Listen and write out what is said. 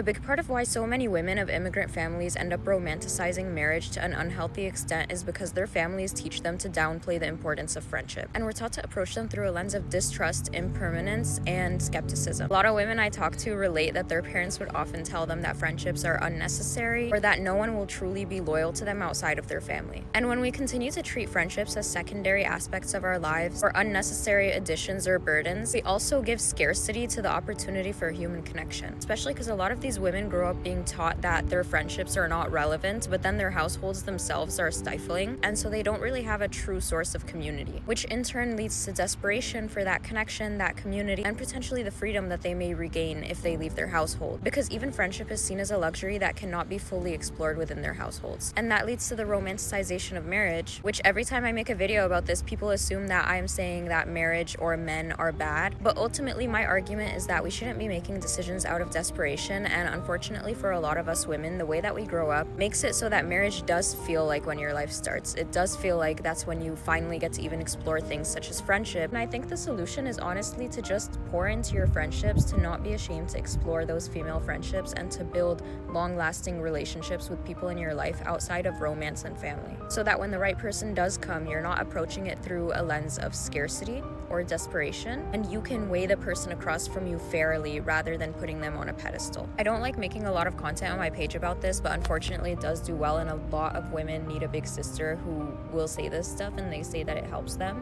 A big part of why so many women of immigrant families end up romanticizing marriage to an unhealthy extent is because their families teach them to downplay the importance of friendship. And we're taught to approach them through a lens of distrust, impermanence, and skepticism. A lot of women I talk to relate that their parents would often tell them that friendships are unnecessary or that no one will truly be loyal to them outside of their family. And when we continue to treat friendships as secondary aspects of our lives or unnecessary additions or burdens, we also give scarcity to the opportunity for human connection, especially because a lot of these women grow up being taught that their friendships are not relevant, but then their households themselves are stifling, and so they don't really have a true source of community, which in turn leads to desperation for that connection, that community, and potentially the freedom that they may regain if they leave their household. Because even friendship is seen as a luxury that cannot be fully explored within their households. And that leads to the romanticization of marriage, which every time I make a video about this, people assume that I'm saying that marriage or men are bad. But ultimately, my argument is that we shouldn't be making decisions out of desperation. And unfortunately for a lot of us women, the way that we grow up makes it so that marriage does feel like when your life starts. It does feel like that's when you finally get to even explore things such as friendship. And I think the solution is honestly to just pour into your friendships, to not be ashamed to explore those female friendships, and to build long-lasting relationships with people in your life outside of romance and family. So that when the right person does come, you're not approaching it through a lens of scarcity or desperation, and you can weigh the person across from you fairly rather than putting them on a pedestal. I don't like making a lot of content on my page about this, but unfortunately it does do well, and a lot of women need a big sister who will say this stuff and they say that it helps them.